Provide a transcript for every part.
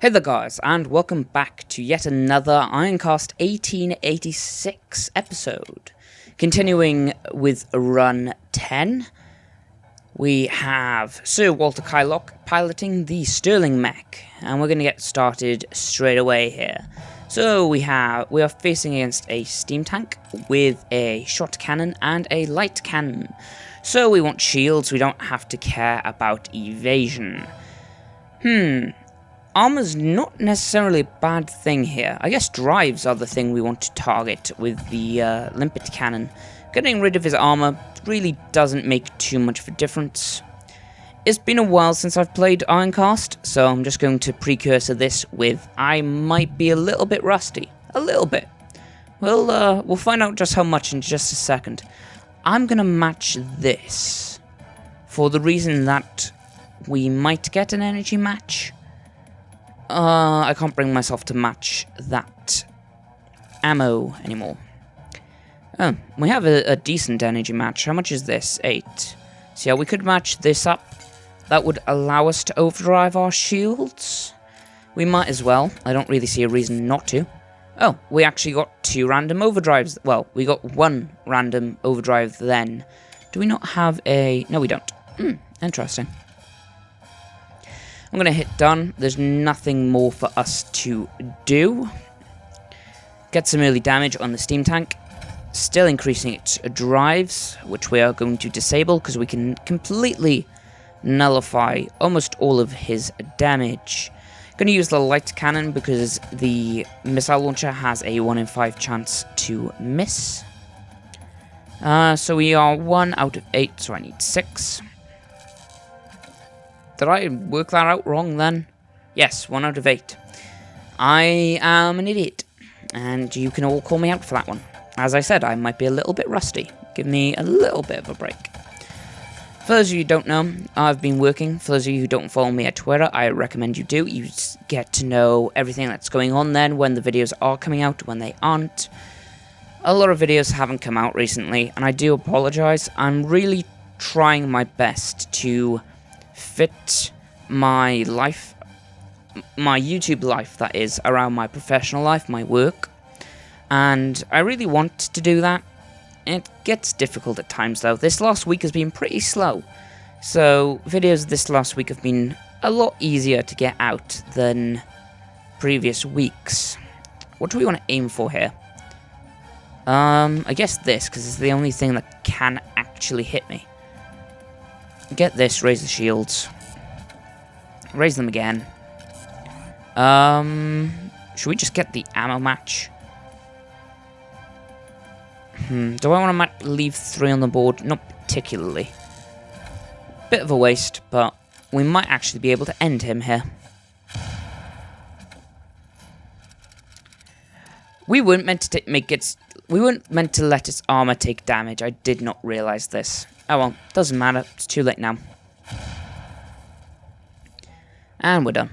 Hey there guys, and welcome back to yet another Ironcast 1886 episode. Continuing with run 10, we have Sir Walter Kylock piloting the Sterling mech, and we're going to get started straight away here. So we are facing against a steam tank with a shot cannon and a light cannon. So we want shields, we don't have to care about evasion. Armor's not necessarily a bad thing here. I guess drives are the thing we want to target with the limpet cannon. Getting rid of his armor really doesn't make too much of a difference. It's been a while since I've played Ironcast, so I'm just going to precursor this with I might be a little bit rusty. A little bit. We'll find out just how much in just a second. I'm gonna match this for the reason that we might get an energy match. I can't bring myself to match that ammo anymore. Oh, we have a decent energy match. How much is this? 8. So yeah, we could match this up. That would allow us to overdrive our shields. We might as well. I don't really see a reason not to. Oh, we actually got 2 random overdrives. Well, we got 1 random overdrive then. Do we not have a... No, we don't. Interesting. I'm going to hit done. There's nothing more for us to do. Get some early damage on the steam tank. Still increasing its drives, which we are going to disable because we can completely nullify almost all of his damage. Going to use the light cannon because the missile launcher has a 1 in 5 chance to miss. So we are 1 out of 8, so I need 6. Did I work that out wrong then? Yes, 1 out of 8. I am an idiot, and you can all call me out for that one. As I said, I might be a little bit rusty. Give me a little bit of a break. For those of you who don't know, I've been working. For those of you who don't follow me at Twitter, I recommend you do. You get to know everything that's going on then, when the videos are coming out, when they aren't. A lot of videos haven't come out recently, and I do apologize. I'm really trying my best to fit my life, my YouTube life that is, around my professional life, my work, and I really want to do that. It gets difficult at times though. This last week has been pretty slow, so videos this last week have been a lot easier to get out than previous weeks. What do we want to aim for here? I guess this, because it's the only thing that can actually hit me. Get this, raise the shields. Raise them again. Should we just get the ammo match? Do I want to leave 3 on the board? Not particularly. Bit of a waste, but we might actually be able to end him here. We weren't meant to we weren't meant to let its armor take damage. I did not realize this. Oh well, doesn't matter. It's too late now. And we're done.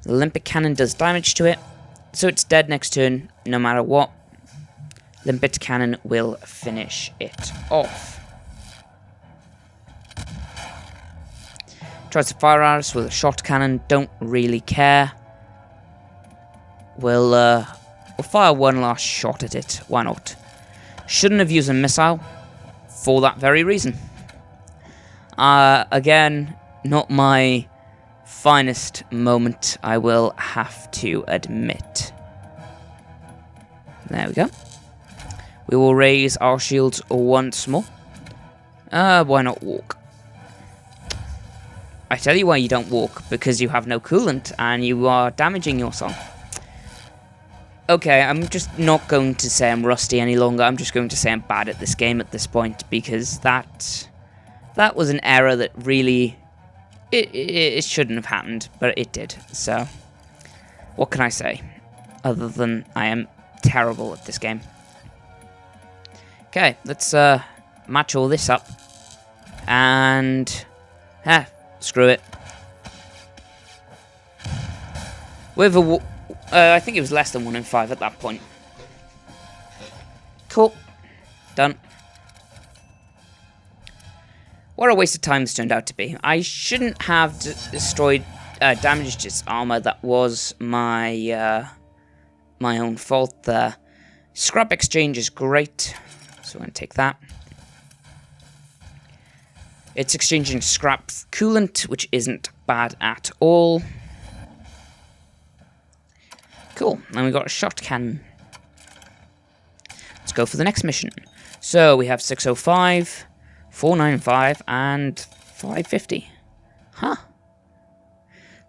The limpet cannon does damage to it, so it's dead next turn, no matter what. Limpet cannon will finish it off. Tries to fire at us with a shot cannon, don't really care. We'll fire 1 last shot at it, why not? Shouldn't have used a missile. For that very reason. Again, not my finest moment, I will have to admit. There we go. We will raise our shields once more. Why not walk? I tell you why you don't walk, because you have no coolant and you are damaging yourself. Okay, I'm just not going to say I'm rusty any longer. I'm just going to say I'm bad at this game at this point, because that was an error that really it shouldn't have happened, but it did. So, what can I say other than I am terrible at this game? Okay, let's match all this up, and screw it. With a I think it was less than 1 in 5 at that point. Cool. Done. What a waste of time this turned out to be. I shouldn't have destroyed damaged its armor. That was my my own fault there. Scrap exchange is great, so we're going to take that. It's exchanging scrap for coolant, which isn't bad at all. Cool, and we got a shot cannon. Let's go for the next mission. So we have 605, 495, and 550. Huh.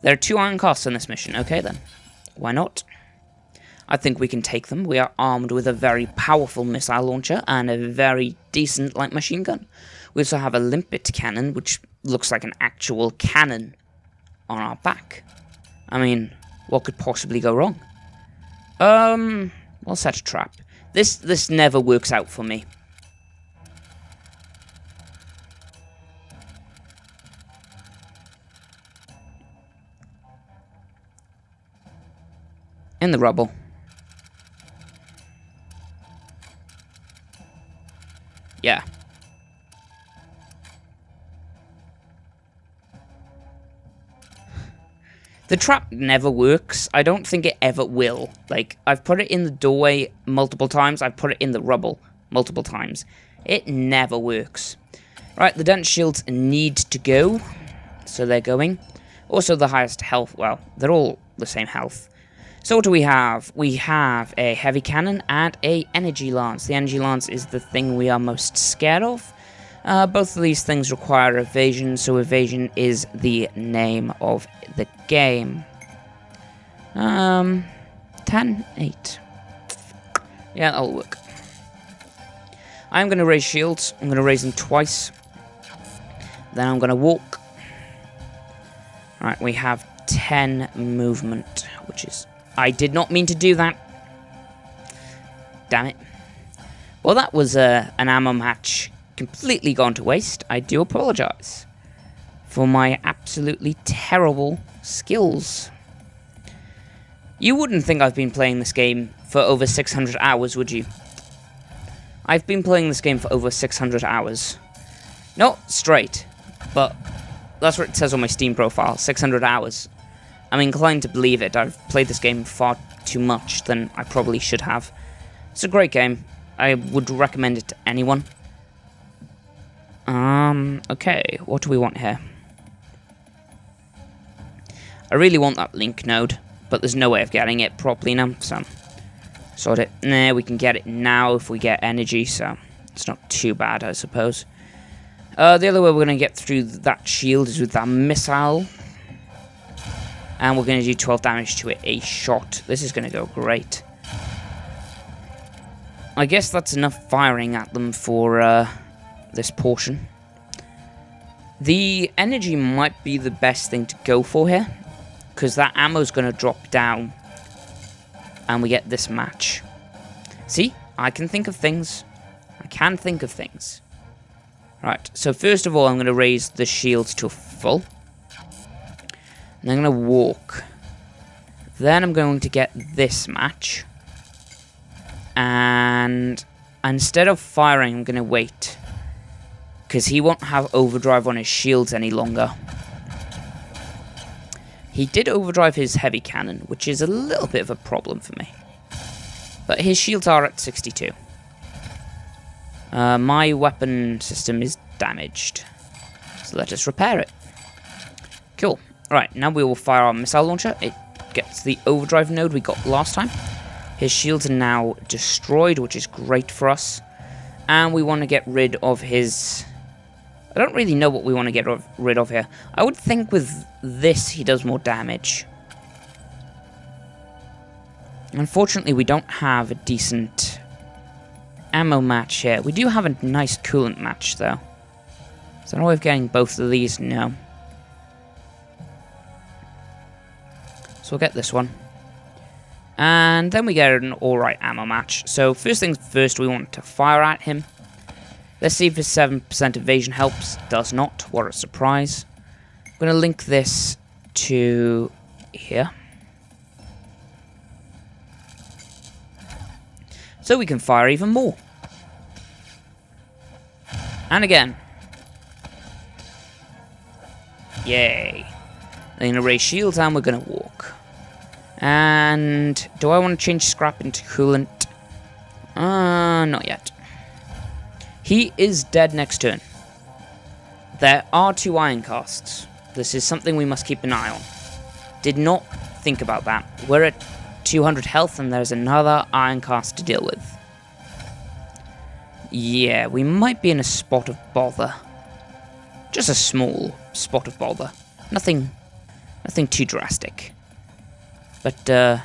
There are 2 Ironcasts in this mission. Okay then. Why not? I think we can take them. We are armed with a very powerful missile launcher and a very decent light machine gun. We also have a limpet cannon, which looks like an actual cannon on our back. I mean, what could possibly go wrong? We'll set a trap. This never works out for me. In the rubble. Yeah. The trap never works. I don't think it ever will. Like, I've put it in the doorway multiple times. I've put it in the rubble multiple times. It never works. Right, the dense shields need to go. So they're going. Also the highest health. Well, they're all the same health. So what do we have? We have a heavy cannon and a energy lance. The energy lance is the thing we are most scared of. Both of these things require evasion, so evasion is the name of the game. 10, 8. Yeah, that'll work. I'm going to raise shields. I'm going to raise them twice. Then I'm going to walk. Alright, we have 10 movement, which is... I did not mean to do that. Damn it. Well, that was an ammo match completely gone to waste. I do apologize for my absolutely terrible skills. You wouldn't think I've been playing this game for over 600 hours, would you? I've been playing this game for over 600 hours. Not straight, but that's what it says on my Steam profile, 600 hours. I'm inclined to believe it. I've played this game far too much than I probably should have. It's a great game. I would recommend it to anyone. Okay, what do we want here? I really want that link node, but there's no way of getting it properly now, so... Sort it. Nah, we can get it now if we get energy, so... It's not too bad, I suppose. The other way we're going to get through that shield is with that missile. And we're going to do 12 damage to it a shot. This is going to go great. I guess that's enough firing at them for this portion. The energy might be the best thing to go for here, because that ammo's going to drop down. And we get this match. See? I can think of things. I can think of things. Right, so first of all, I'm going to raise the shields to full. And I'm going to walk. Then I'm going to get this match. And instead of firing, I'm going to wait. Because he won't have overdrive on his shields any longer. He did overdrive his heavy cannon, which is a little bit of a problem for me. But his shields are at 62. My weapon system is damaged. So let us repair it. Cool. Right, now we will fire our missile launcher. It gets the overdrive node we got last time. His shields are now destroyed, which is great for us. And we want to get rid of his... I don't really know what we want to get rid of here. I would think with this he does more damage. Unfortunately, we don't have a decent ammo match here. We do have a nice coolant match, though. Is there no way of getting both of these? No. So we'll get this one. And then we get an alright ammo match. So first things first, we want to fire at him. Let's see if his 7% evasion helps. Does not. What a surprise. I'm going to link this to here. So we can fire even more. And again. Yay. They're going to raise shields, and we're going to walk. And do I want to change scrap into coolant? Not yet. He is dead next turn. There are 2 Ironcasts. This is something we must keep an eye on. Did not think about that. We're at 200 health, and there's another Ironcast to deal with. Yeah, we might be in a spot of bother. Just a small spot of bother. Nothing too drastic. But,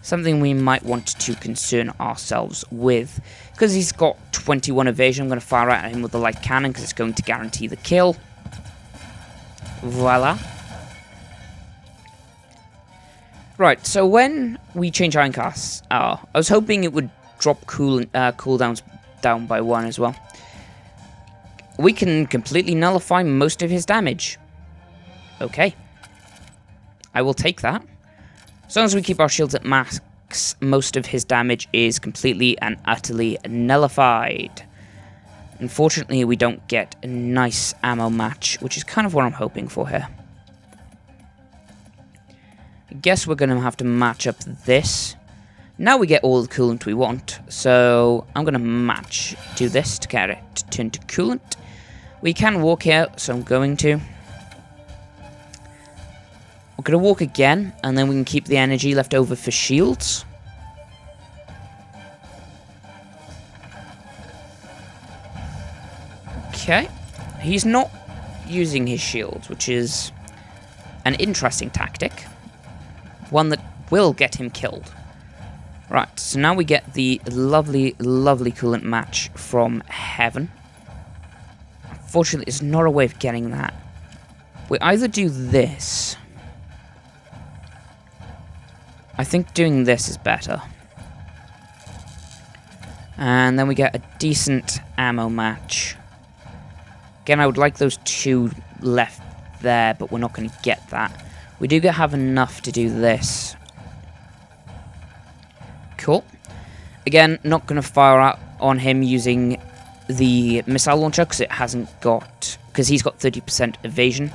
something we might want to concern ourselves with. Because he's got 21 evasion, I'm going to fire at him with the light cannon, because it's going to guarantee the kill. Voila. Right, so when we change Ironcasts, I was hoping it would drop cooldowns down by 1 as well. We can completely nullify most of his damage. Okay. I will take that. As long as we keep our shields at max, most of his damage is completely and utterly nullified. Unfortunately, we don't get a nice ammo match, which is kind of what I'm hoping for here. I guess we're going to have to match up this. Now we get all the coolant we want, so I'm going to do this to get it to turn to coolant. We can walk here, so I'm going to. We're going to walk again, and then we can keep the energy left over for shields. Okay. He's not using his shields, which is an interesting tactic. One that will get him killed. Right, so now we get the lovely, lovely coolant match from heaven. Unfortunately, there's not a way of getting that. We either do this. I think doing this is better. And then we get a decent ammo match. Again, I would like those 2 left there, but we're not going to get that. We do have enough to do this. Cool. Again, not going to fire out on him using the missile launcher because it hasn't got... because he's got 30% evasion.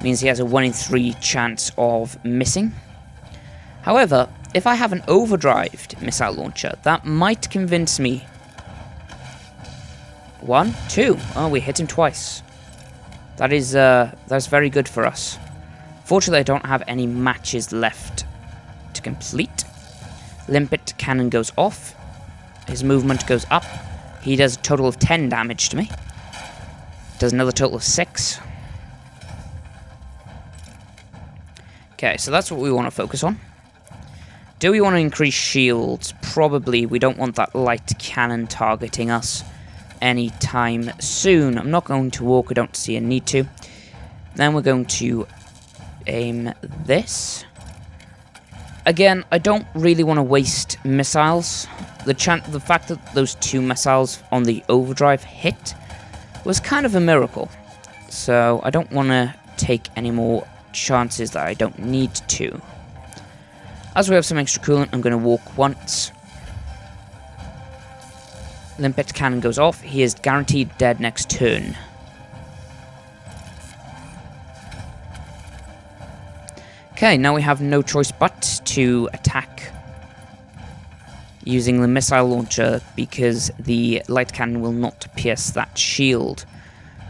Means he has a 1 in 3 chance of missing. However, if I have an overdrived missile launcher, that might convince me. 1, 2. Oh, we hit him twice. That's very good for us. Fortunately, I don't have any matches left to complete. Limpet cannon goes off. His movement goes up. He does a total of 10 damage to me. Does another total of 6. Okay, so that's what we want to focus on. Do we want to increase shields? Probably. We don't want that light cannon targeting us anytime soon. I'm not going to walk. I don't see a need to. Then we're going to aim this. Again, I don't really want to waste missiles. The fact that those 2 missiles on the overdrive hit was kind of a miracle. So I don't want to take any more chances that I don't need to. As we have some extra coolant, I'm going to walk once. Limpet cannon goes off. He is guaranteed dead next turn. Okay, now we have no choice but to attack using the missile launcher because the light cannon will not pierce that shield.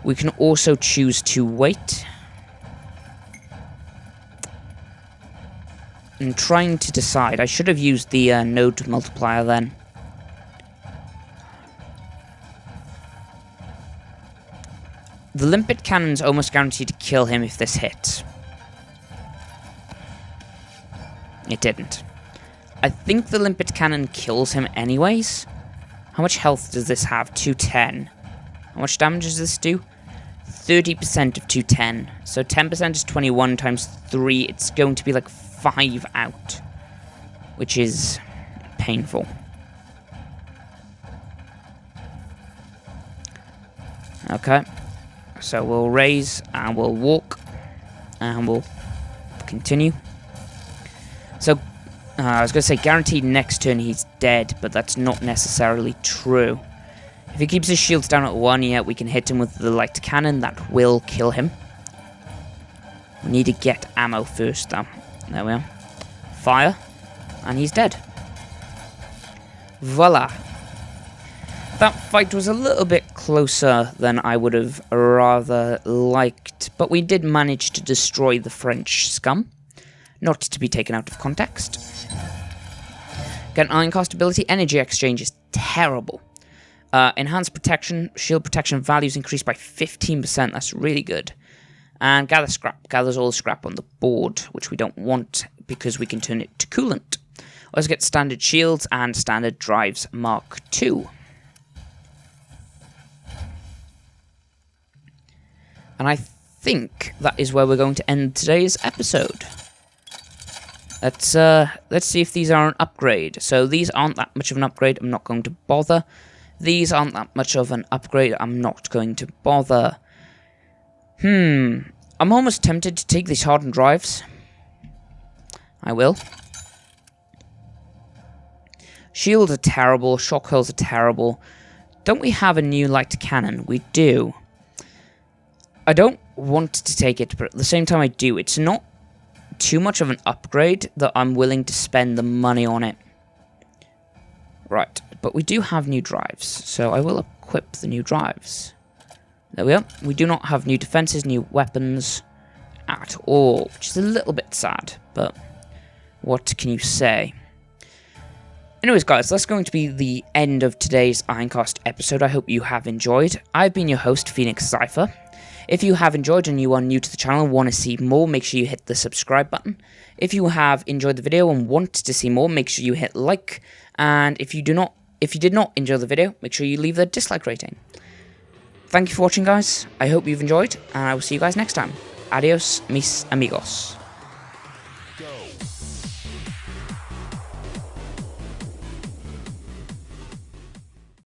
We can also choose to wait. I'm trying to decide. I should have used the node multiplier then. The limpet cannon's almost guaranteed to kill him if this hits. It didn't. I think the limpet cannon kills him anyways. How much health does this have? 210. How much damage does this do? 30% of 210. So 10% is 21 times 3. It's going to be like 5 out. Which is painful. Okay. So we'll raise and we'll walk. And we'll continue. So, I was going to say guaranteed next turn he's dead, but that's not necessarily true. If he keeps his shields down at 1, yeah, we can hit him with the light cannon. That will kill him. We need to get ammo first, though. There we are. Fire. And he's dead. Voila. That fight was a little bit closer than I would have rather liked, but we did manage to destroy the French scum. Not to be taken out of context. Get an Ironcast ability. Energy exchange is terrible. Enhanced protection. Shield protection values increased by 15%. That's really good. And gather scrap. Gathers all the scrap on the board, which we don't want because we can turn it to coolant. Also get standard shields and standard drives Mark II. And I think that is where we're going to end today's episode. Let's see if these are an upgrade. So these aren't that much of an upgrade. I'm not going to bother. These aren't that much of an upgrade. I'm not going to bother. I'm almost tempted to take these hardened drives. I will. Shields are terrible. Shock hulls are terrible. Don't we have a new light cannon? We do. I don't want to take it, but at the same time I do. It's not too much of an upgrade that I'm willing to spend the money on it. Right, but we do have new drives, so I will equip the new drives. There we are. We do not have new defenses, new weapons at all, which is a little bit sad, but what can you say? Anyways, guys, that's going to be the end of today's Ironcast episode. I hope you have enjoyed. I've been your host, Phoenix Zypher. If you have enjoyed and you are new to the channel and want to see more, make sure you hit the subscribe button. If you have enjoyed the video and want to see more, make sure you hit like. And if you did not enjoy the video, make sure you leave the dislike rating. Thank you for watching, guys. I hope you've enjoyed, and I will see you guys next time. Adios, mis amigos. Go.